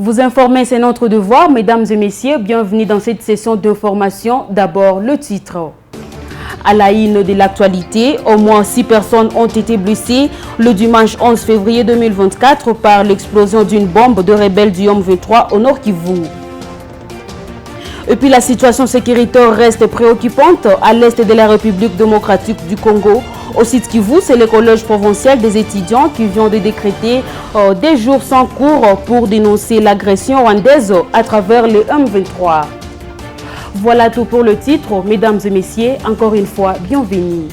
Vous informer, c'est notre devoir. Mesdames et messieurs, bienvenue dans cette session d'information. D'abord, le titre. À la une de l'actualité, au moins 6 personnes ont été blessées le dimanche 11 février 2024 par l'explosion d'une bombe de rebelles du M23 au Nord Kivu. Et puis la situation sécuritaire reste préoccupante à l'est de la République démocratique du Congo. Au site Kivu, c'est le collège provincial des étudiants qui vient de décréter des jours sans cours pour dénoncer l'agression rwandaise à travers le M23. Voilà tout pour le titre. Mesdames et messieurs, encore une fois, bienvenue.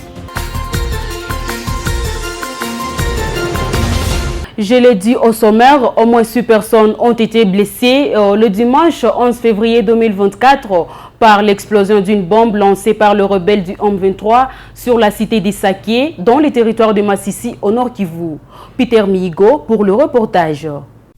Je l'ai dit au sommaire, au moins 6 personnes ont été blessées le dimanche 11 février 2024 par l'explosion d'une bombe lancée par le rebelle du M23 sur la cité d'Issaké, dans le territoire de Massissi au Nord Kivu. Peter Mihigo pour le reportage.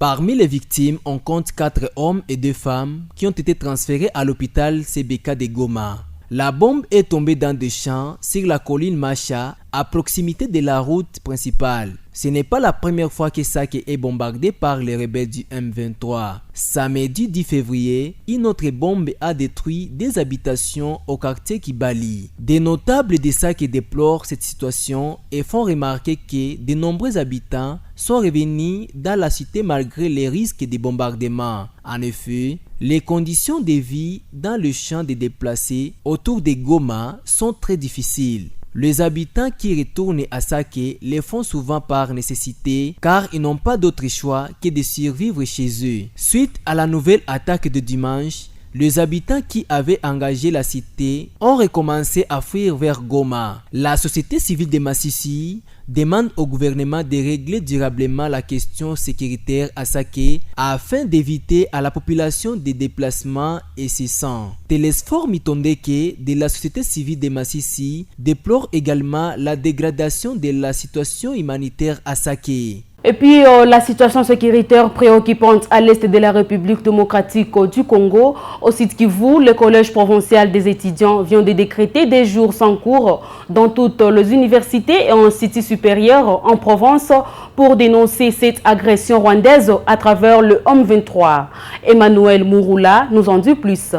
Parmi les victimes, on compte 4 hommes et 2 femmes qui ont été transférés à l'hôpital CBK de Goma. La bombe est tombée dans des champs sur la colline Macha, à proximité de la route principale. Ce n'est pas la première fois que Sake est bombardé par les rebelles du M23. Samedi 10 février, une autre bombe a détruit des habitations au quartier Kibali. Des notables de Sake déplorent cette situation et font remarquer que de nombreux habitants sont revenus dans la cité malgré les risques de bombardement. En effet, les conditions de vie dans le champ des déplacés autour de Goma sont très difficiles. Les habitants qui retournent à Sake les font souvent par nécessité car ils n'ont pas d'autre choix que de survivre chez eux. Suite à la nouvelle attaque de dimanche, les habitants qui avaient engagé la cité ont recommencé à fuir vers Goma. La société civile de Massissi demande au gouvernement de régler durablement la question sécuritaire à Sake afin d'éviter à la population des déplacements incessants. Télésphore Mitondeke de la société civile de Massissi déplore également la dégradation de la situation humanitaire à Sake. Et puis la situation sécuritaire préoccupante à l'est de la République démocratique du Congo. Au site Kivu, le collège provincial des étudiants vient de décréter des jours sans cours dans toutes les universités et instituts supérieurs en province pour dénoncer cette agression rwandaise à travers le M23. Emmanuel Mouroula nous en dit plus.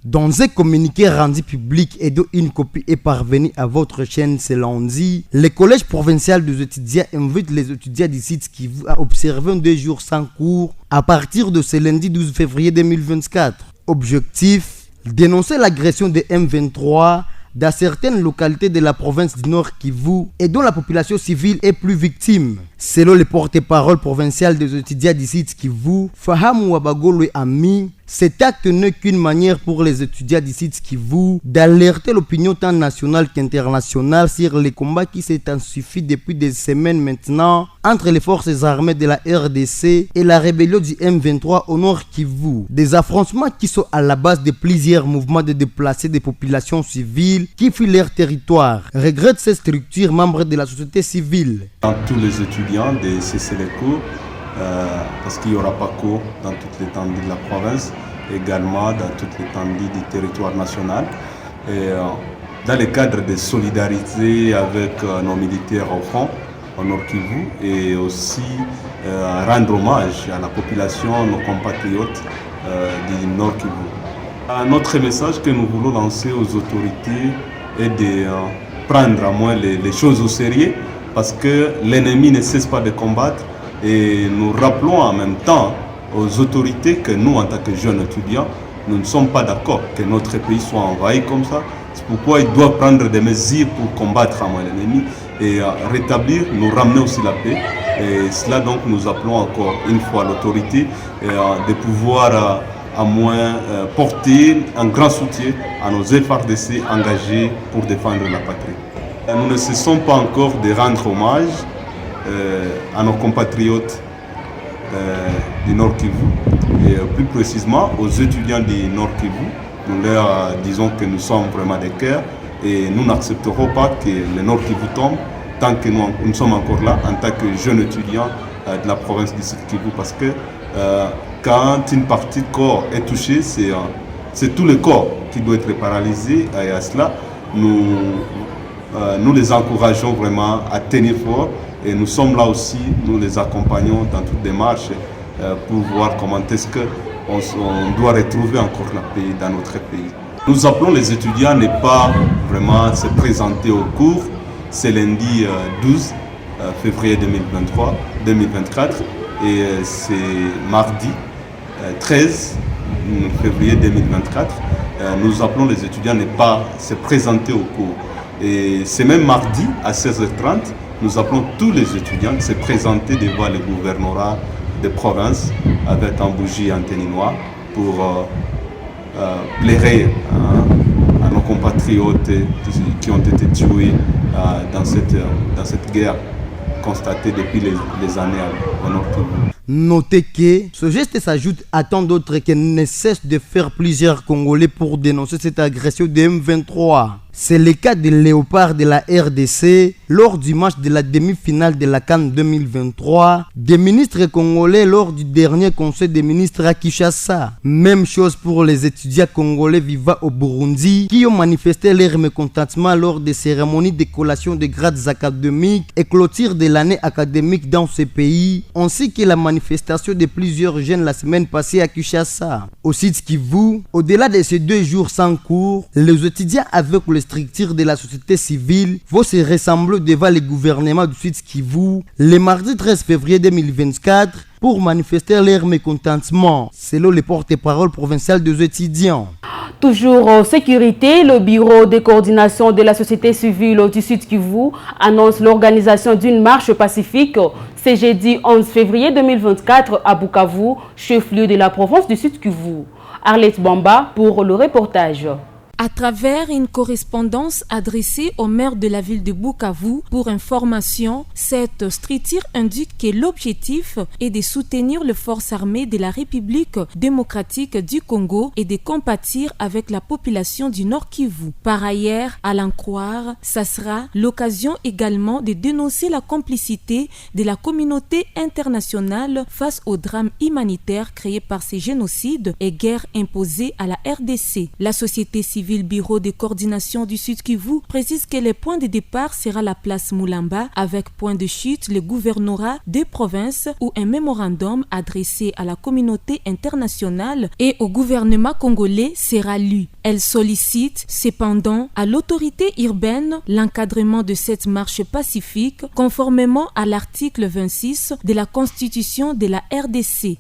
Dans un communiqué rendu public et dont une copie est parvenue à votre chaîne ce lundi, le collège provincial des étudiants invite les étudiants du site Kivu à observer 2 jours sans cours à partir de ce lundi 12 février 2024. Objectif, dénoncer l'agression des M23 dans certaines localités de la province du Nord Kivu et dont la population civile est plus victime. Selon le porte-parole provincial des étudiants du site Kivu, Faham Wabagolo Ami, cet acte n'est qu'une manière pour les étudiants du site Kivu d'alerter l'opinion tant nationale qu'internationale sur les combats qui s'intensifient depuis des semaines maintenant entre les forces armées de la RDC et la rébellion du M23 au Nord Kivu. Des affrontements qui sont à la base de plusieurs mouvements de déplacés des populations civiles qui fuient leur territoire, regrettent ces structures membres de la société civile. Dans tous les étudiants de cesser les cours, parce qu'il n'y aura pas cours dans toute l'étendue de la province, également dans toute l'étendue du territoire national. Et, dans le cadre de solidarité avec nos militaires au front, au Nord Kivu, et aussi rendre hommage à la population, nos compatriotes du Nord Kivu. Notre message que nous voulons lancer aux autorités est de prendre à moins les choses au sérieux, parce que l'ennemi ne cesse pas de combattre. Et nous rappelons en même temps aux autorités que nous, en tant que jeunes étudiants, nous ne sommes pas d'accord que notre pays soit envahi comme ça. C'est pourquoi ils doivent prendre des mesures pour combattre à moins l'ennemi et rétablir, nous ramener aussi la paix. Et cela donc, nous appelons encore une fois l'autorité de pouvoir à moins porter un grand soutien à nos FARDC engagés pour défendre la patrie. Nous ne cessons pas encore de rendre hommage à nos compatriotes du Nord Kivu et plus précisément aux étudiants du Nord Kivu. Nous leur disons que nous sommes vraiment des cœurs et nous n'accepterons pas que le Nord Kivu tombe tant que nous sommes encore là en tant que jeunes étudiants de la province du Sud Kivu, parce que quand une partie du corps est touchée, c'est tout le corps qui doit être paralysé, et à cela nous les encourageons vraiment à tenir fort. Et nous sommes là aussi, nous les accompagnons dans toute démarche pour voir comment est-ce qu'on doit retrouver encore la paix dans notre pays. Nous appelons les étudiants à ne pas vraiment se présenter au cours. C'est lundi 12 février 2024 et c'est mardi 13 février 2024. Nous appelons les étudiants à ne pas se présenter au cours. Et c'est même mardi à 16h30, nous appelons tous les étudiants à se présenter devant le gouvernorat de province avec un bougie antenninois pour plairer à nos compatriotes qui ont été tués dans cette guerre constatée depuis les années au Nord Kivu. Notez que ce geste s'ajoute à tant d'autres qui ne cessent de faire plusieurs Congolais pour dénoncer cette agression de M23. C'est le cas de Léopard de la RDC lors du match de la demi-finale de la CAN 2023, des ministres congolais lors du dernier conseil des ministres à Kinshasa. Même chose pour les étudiants congolais vivant au Burundi qui ont manifesté leur mécontentement lors des cérémonies de collation de grades académiques et clôture de l'année académique dans ce pays, ainsi que la manifestation de plusieurs jeunes la semaine passée à Kinshasa. Au site Kivu, au-delà de ces 2 jours sans cours, les étudiants avec les structures de la société civile vont se rassembler devant le gouvernement du Sud Kivu le mardi 13 février 2024 pour manifester leur mécontentement, selon le porte-parole provincial des étudiants. Toujours en sécurité, le bureau de coordination de la société civile du Sud Kivu annonce l'organisation d'une marche pacifique ce jeudi 11 février 2024 à Bukavu, chef-lieu de la province du Sud Kivu. Arlette Bamba pour le reportage. À travers une correspondance adressée au maire de la ville de Bukavu pour information, cette structure indique que l'objectif est de soutenir les forces armées de la République démocratique du Congo et de compatir avec la population du Nord Kivu. Par ailleurs, à l'en croire, ça sera l'occasion également de dénoncer la complicité de la communauté internationale face au drame humanitaire créé par ces génocides et guerres imposées à la RDC. La société civile bureau de coordination du Sud Kivu précise que le point de départ sera la place Moulamba avec point de chute le gouvernorat des provinces où un mémorandum adressé à la communauté internationale et au gouvernement congolais sera lu. Elle sollicite cependant à l'autorité urbaine l'encadrement de cette marche pacifique conformément à l'article 26 de la constitution de la RDC.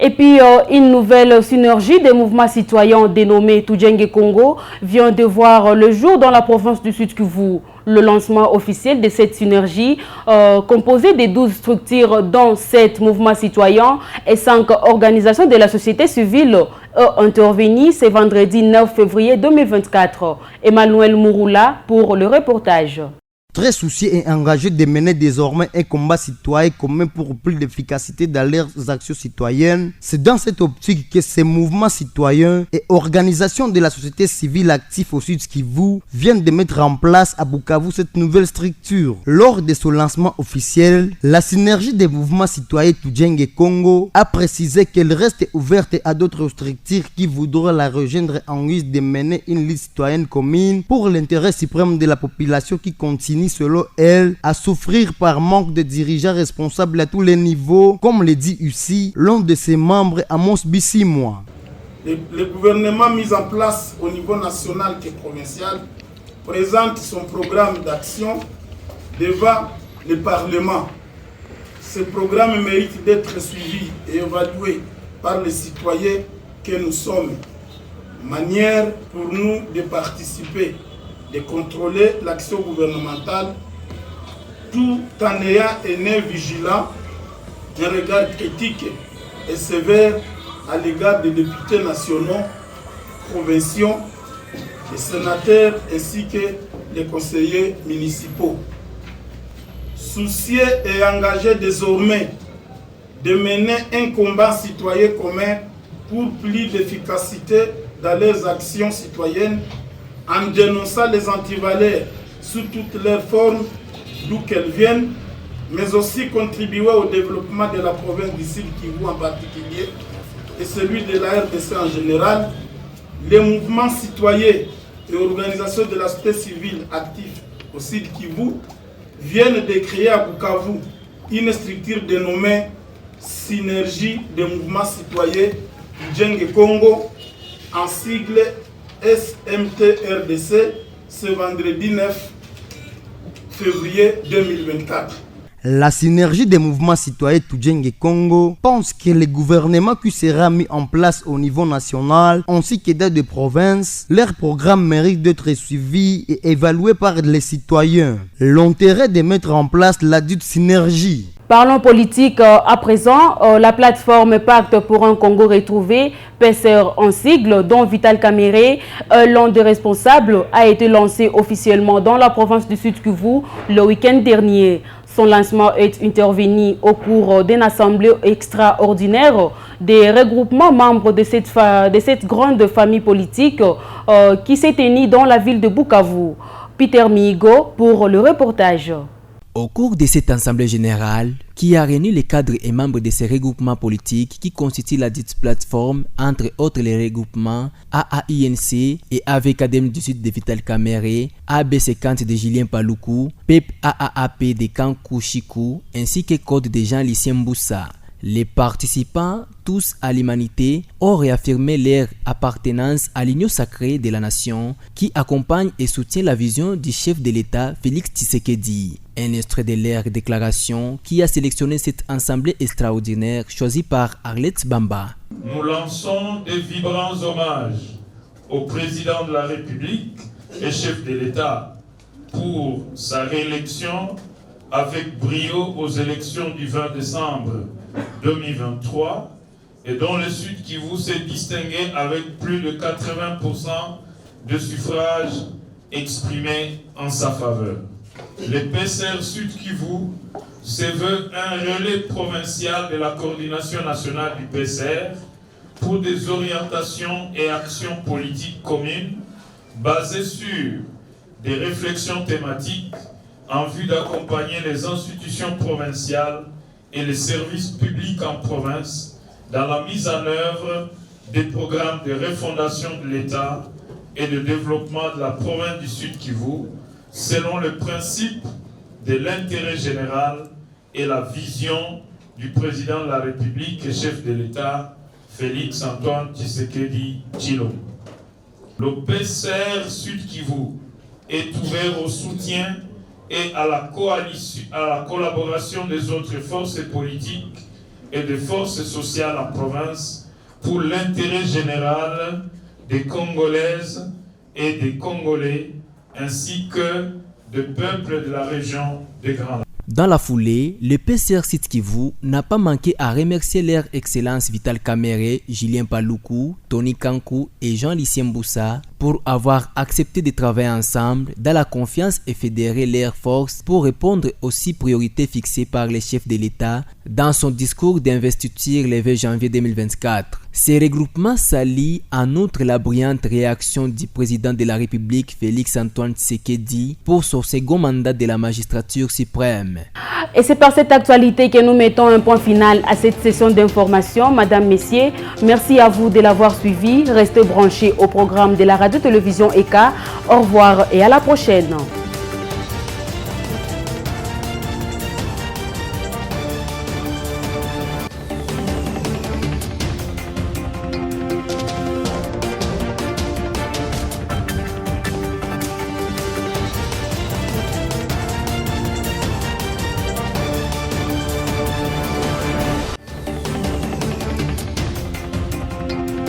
Et puis une nouvelle synergie des mouvements citoyens dénommée Tujenge Congo vient de voir le jour dans la province du Sud Kivu. Le lancement officiel de cette synergie, composée de 12 structures dont 7 mouvements citoyens et 5 organisations de la société civile, intervenu ce vendredi 9 février 2024. Emmanuel Mouroula pour le reportage. Très soucieux et engagés de mener désormais un combat citoyen commun pour plus d'efficacité dans leurs actions citoyennes, c'est dans cette optique que ces mouvements citoyens et organisations de la société civile actifs au Sud Kivu viennent de mettre en place à Bukavu cette nouvelle structure. Lors de son lancement officiel, la synergie des mouvements citoyens Tujenge Congo a précisé qu'elle reste ouverte à d'autres structures qui voudraient la rejoindre en guise de mener une liste citoyenne commune pour l'intérêt suprême de la population qui continue selon elle, à souffrir par manque de dirigeants responsables à tous les niveaux, comme le dit ici l'un de ses membres, Amos Bissimois. Le gouvernement mis en place au niveau national et provincial présente son programme d'action devant le Parlement. Ce programme mérite d'être suivi et évalué par les citoyens que nous sommes. Manière pour nous de participer, de contrôler l'action gouvernementale tout en ayant un œil vigilant, un regard critique et sévère à l'égard des députés nationaux, provinciaux, les sénateurs ainsi que les conseillers municipaux. Soucieux et engagés désormais de mener un combat citoyen commun pour plus d'efficacité dans leurs actions citoyennes, en dénonçant les antivaleurs sous toutes leurs formes, d'où qu'elles viennent, mais aussi contribuer au développement de la province du Sud Kivu en particulier et celui de la RDC en général. Les mouvements citoyens et organisations de la société civile actifs au Sud Kivu viennent de créer à Bukavu une structure dénommée synergie des mouvements citoyens du Djenge Congo, en sigle SMT-RDC, ce vendredi 9 février 2024. La synergie des mouvements citoyens Tudjenge Congo pense que le gouvernement qui sera mis en place au niveau national ainsi que dans des provinces, leur programme mérite d'être suivi et évalué par les citoyens. L'intérêt de mettre en place la dite synergie. Parlons politique à présent. La plateforme Pacte pour un Congo retrouvé, PSR en sigle, dont Vital Kamerhe, l'un des responsables, a été lancé officiellement dans la province du Sud-Kivu le week-end dernier. Son lancement est intervenu au cours d'une assemblée extraordinaire des regroupements membres de cette grande famille politique qui s'est tenue dans la ville de Bukavu. Peter Migo pour le reportage. Au cours de cette assemblée générale, qui a réuni les cadres et membres de ces regroupements politiques qui constituent la dite plateforme, entre autres les regroupements AAINC et AVKDM du Sud de Vital Kamerhe, AB50 de Julien Paluku, PEP AAAP de Kankou Chikou, ainsi que Code de Jean-Lucien Mboussa. Les participants, tous à l'humanité, ont réaffirmé leur appartenance à l'union sacrée de la nation qui accompagne et soutient la vision du chef de l'État Félix Tshisekedi. Un extrait de leur déclaration qui a sélectionné cette assemblée extraordinaire choisie par Arlette Bamba. Nous lançons des vibrants hommages au président de la République et chef de l'État pour sa réélection avec brio aux élections du 20 décembre 2023 et dont le Sud Kivu s'est distingué avec plus de 80% de suffrages exprimés en sa faveur. Le PSR Sud Kivu se veut un relais provincial de la coordination nationale du PSR pour des orientations et actions politiques communes basées sur des réflexions thématiques en vue d'accompagner les institutions provinciales et les services publics en province dans la mise en œuvre des programmes de refondation de l'État et de développement de la province du Sud Kivu selon le principe de l'intérêt général et la vision du président de la République et chef de l'État, Félix Antoine Tshisekedi Tshilombo. Le PSR Sud Kivu est ouvert au soutien et à la collaboration des autres forces politiques et des forces sociales en province pour l'intérêt général des Congolaises et des Congolais ainsi que des peuples de la région des Grands Lacs. Dans la foulée, le PSR Sud Kivu n'a pas manqué à remercier leur excellence Vital Kamerhe, Julien Paluku, Tony Kankou et Jean-Lucien Mboussa pour avoir accepté de travailler ensemble dans la confiance et fédérer leurs forces pour répondre aux 6 priorités fixées par le chef de l'État dans son discours d'investiture le 20 janvier 2024. Ces regroupements s'allient en outre la brillante réaction du président de la République Félix Antoine Tshisekedi pour son second mandat de la magistrature suprême. Et c'est par cette actualité que nous mettons un point final à cette session d'information. Madame, Messieurs, merci à vous de l'avoir suivi. Restez branchés au programme de la radio-télévision ECA. Au revoir et à la prochaine.